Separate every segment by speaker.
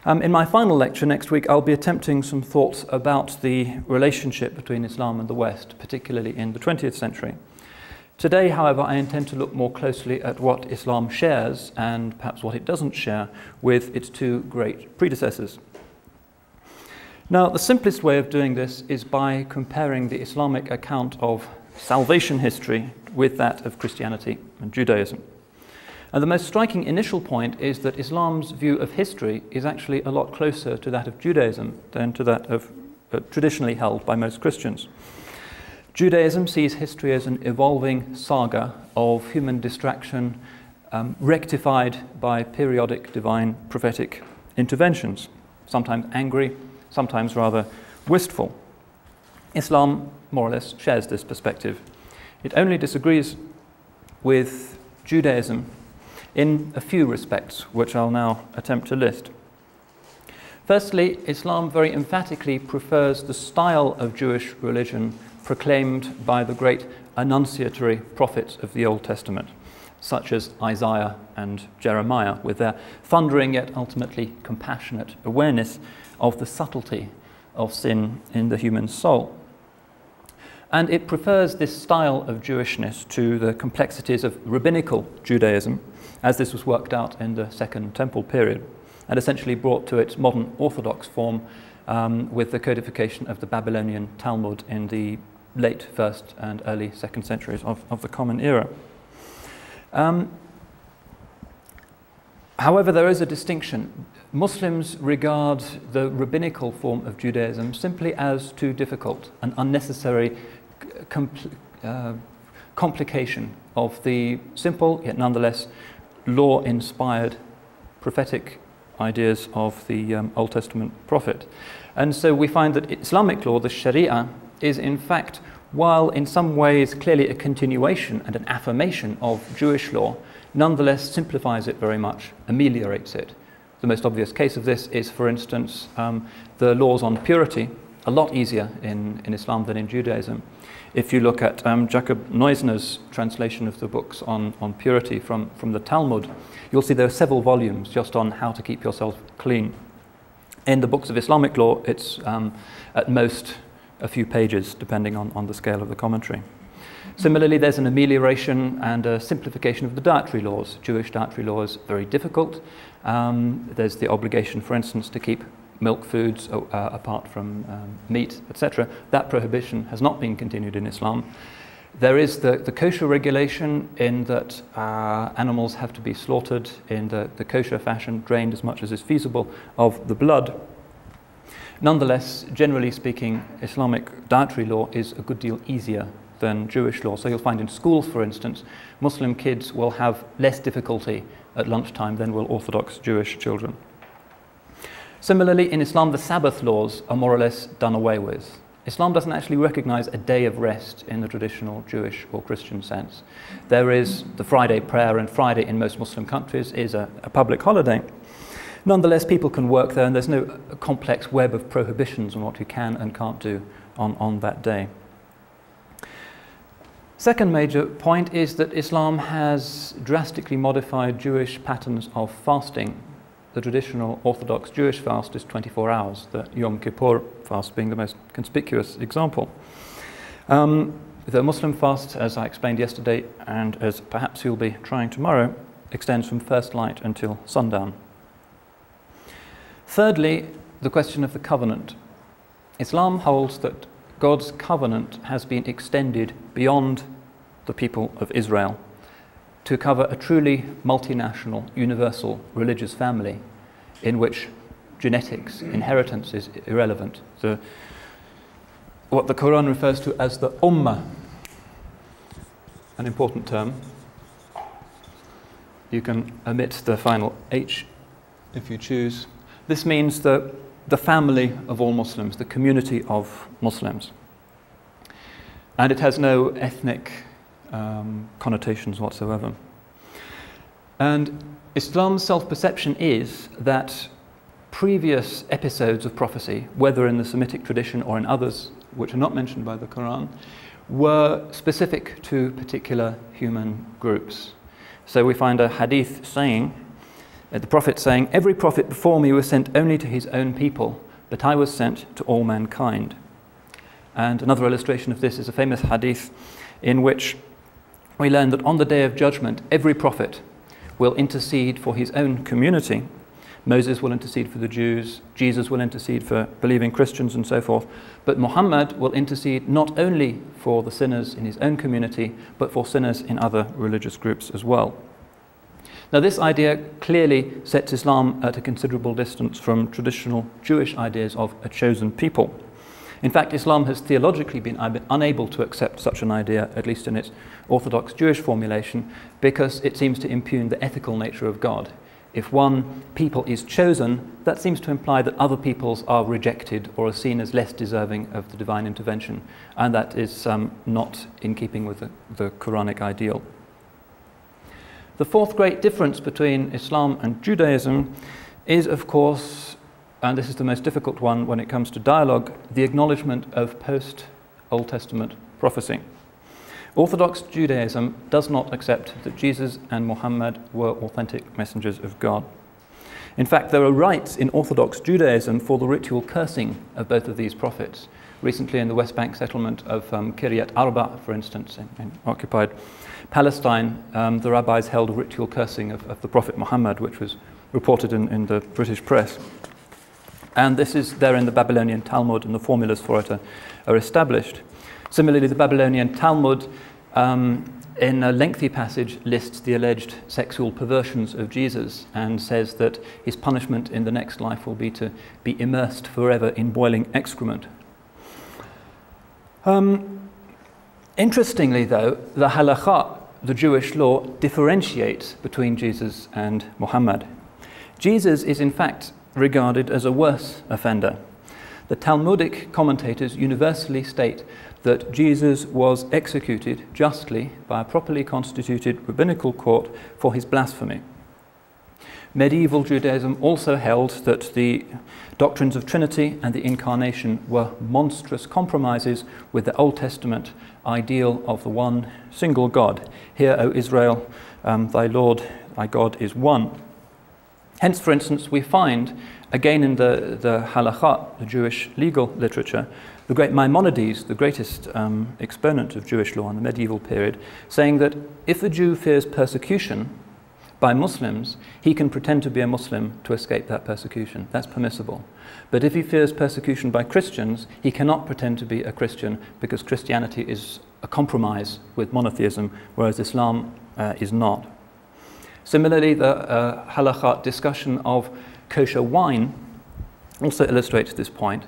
Speaker 1: In my final lecture next week, I'll be attempting some thoughts about the relationship between Islam and the West, particularly in the 20th century. Today, however, I intend to look more closely at what Islam shares, and perhaps what it doesn't share, with its two great predecessors. Now, the simplest way of doing this is by comparing the Islamic account of salvation history with that of Christianity and Judaism. And the most striking initial point is that Islam's view of history is actually a lot closer to that of Judaism than to that of traditionally held by most Christians. Judaism sees history as an evolving saga of human distraction, rectified by periodic divine prophetic interventions, sometimes angry, sometimes rather wistful. Islam more or less shares this perspective. It only disagrees with Judaism in a few respects, which I'll now attempt to list. Firstly, Islam very emphatically prefers the style of Jewish religion proclaimed by the great annunciatory prophets of the Old Testament, such as Isaiah and Jeremiah, with their thundering yet ultimately compassionate awareness of the subtlety of sin in the human soul. And it prefers this style of Jewishness to the complexities of rabbinical Judaism, as this was worked out in the Second Temple period, and essentially brought to its modern Orthodox form with the codification of the Babylonian Talmud in the late 1st and early 2nd centuries of the Common Era. However, there is a distinction. Muslims regard the rabbinical form of Judaism simply as too difficult, an unnecessary complication of the simple, yet nonetheless law-inspired prophetic ideas of the Old Testament prophet. And so we find that Islamic law, the Sharia, is in fact, while in some ways clearly a continuation and an affirmation of Jewish law, nonetheless simplifies it very much, ameliorates it. The most obvious case of this is, for instance, the laws on purity, a lot easier in Islam than in Judaism. If you look at Jacob Neusner's translation of the books on purity from the Talmud, you'll see there are several volumes just on how to keep yourself clean. In the books of Islamic law, it's at most a few pages, depending on the scale of the commentary. Similarly, there's an amelioration and a simplification of the dietary laws. Jewish dietary law is very difficult. There's the obligation, for instance, to keep milk foods apart from meat, etc. That prohibition has not been continued in Islam. There is the kosher regulation in that animals have to be slaughtered in the kosher fashion, drained as much as is feasible of the blood. Nonetheless, generally speaking, Islamic dietary law is a good deal easier than Jewish law. So you'll find in schools, for instance, Muslim kids will have less difficulty at lunchtime than will Orthodox Jewish children. Similarly, in Islam, the Sabbath laws are more or less done away with. Islam doesn't actually recognize a day of rest in the traditional Jewish or Christian sense. There is the Friday prayer, and Friday in most Muslim countries is a public holiday. Nonetheless, people can work there, and there's no complex web of prohibitions on what you can and can't do on that day. Second major point is that Islam has drastically modified Jewish patterns of fasting. The traditional Orthodox Jewish fast is 24 hours, the Yom Kippur fast being the most conspicuous example. The Muslim fast, as I explained yesterday, and as perhaps you'll be trying tomorrow, extends from first light until sundown. Thirdly, the question of the covenant. Islam holds that God's covenant has been extended beyond the people of Israel to cover a truly multinational, universal religious family in which genetics, inheritance is irrelevant. What the Quran refers to as the Ummah, an important term. You can omit the final H if you choose. This means the family of all Muslims, the community of Muslims. And it has no ethnic connotations whatsoever. And Islam's self-perception is that previous episodes of prophecy, whether in the Semitic tradition or in others which are not mentioned by the Quran, were specific to particular human groups. So we find a hadith saying, The prophet saying, "Every prophet before me was sent only to his own people, but I was sent to all mankind." And another illustration of this is a famous hadith in which we learn that on the day of judgment, every prophet will intercede for his own community. Moses will intercede for the Jews, Jesus will intercede for believing Christians and so forth, but Muhammad will intercede not only for the sinners in his own community, but for sinners in other religious groups as well. Now this idea clearly sets Islam at a considerable distance from traditional Jewish ideas of a chosen people. In fact, Islam has theologically been unable to accept such an idea, at least in its Orthodox Jewish formulation, because it seems to impugn the ethical nature of God. If one people is chosen, that seems to imply that other peoples are rejected or are seen as less deserving of the divine intervention, and that is not in keeping with the Quranic ideal. The fourth great difference between Islam and Judaism is, of course, and this is the most difficult one when it comes to dialogue, the acknowledgement of post-Old Testament prophecy. Orthodox Judaism does not accept that Jesus and Muhammad were authentic messengers of God. In fact, there are rites in Orthodox Judaism for the ritual cursing of both of these prophets. Recently in the West Bank settlement of Kiryat Arba, for instance, in occupied Palestine, the rabbis held a ritual cursing of the Prophet Muhammad, which was reported in the British press. And this is there in the Babylonian Talmud, and the formulas for it are established. Similarly, the Babylonian Talmud, in a lengthy passage, lists the alleged sexual perversions of Jesus and says that his punishment in the next life will be to be immersed forever in boiling excrement. Interestingly, though, the halakha, the Jewish law, differentiates between Jesus and Muhammad. Jesus is in fact regarded as a worse offender. The Talmudic commentators universally state that Jesus was executed justly by a properly constituted rabbinical court for his blasphemy. Medieval Judaism also held that the doctrines of Trinity and the Incarnation were monstrous compromises with the Old Testament ideal of the one single God. Hear, O Israel, thy Lord, thy God is one. Hence, for instance, we find, again in the halakha, the Jewish legal literature, the great Maimonides, the greatest exponent of Jewish law in the medieval period, saying that if a Jew fears persecution by Muslims, he can pretend to be a Muslim to escape that persecution. That's permissible. But if he fears persecution by Christians, he cannot pretend to be a Christian because Christianity is a compromise with monotheism, whereas Islam is not. Similarly, the halakha discussion of kosher wine also illustrates this point.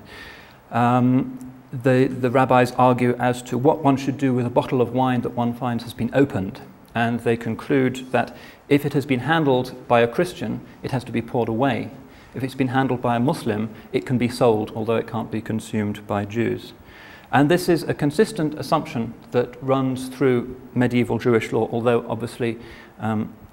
Speaker 1: The rabbis argue as to what one should do with a bottle of wine that one finds has been opened, and they conclude that if it has been handled by a Christian, it has to be poured away. If it's been handled by a Muslim, it can be sold, although it can't be consumed by Jews. And this is a consistent assumption that runs through medieval Jewish law, although obviously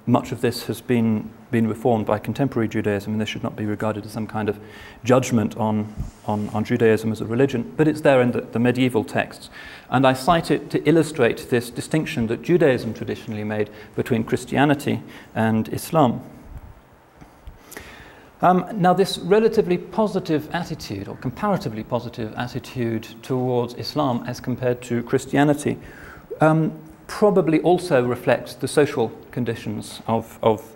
Speaker 1: much of this has been reformed by contemporary Judaism, and this should not be regarded as some kind of judgment on Judaism as a religion, but it's there in the medieval texts. And I cite it to illustrate this distinction that Judaism traditionally made between Christianity and Islam. Now, this relatively positive attitude, or comparatively positive attitude towards Islam as compared to Christianity, probably also reflects the social conditions of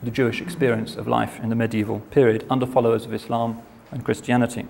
Speaker 1: the Jewish experience of life in the medieval period under followers of Islam and Christianity.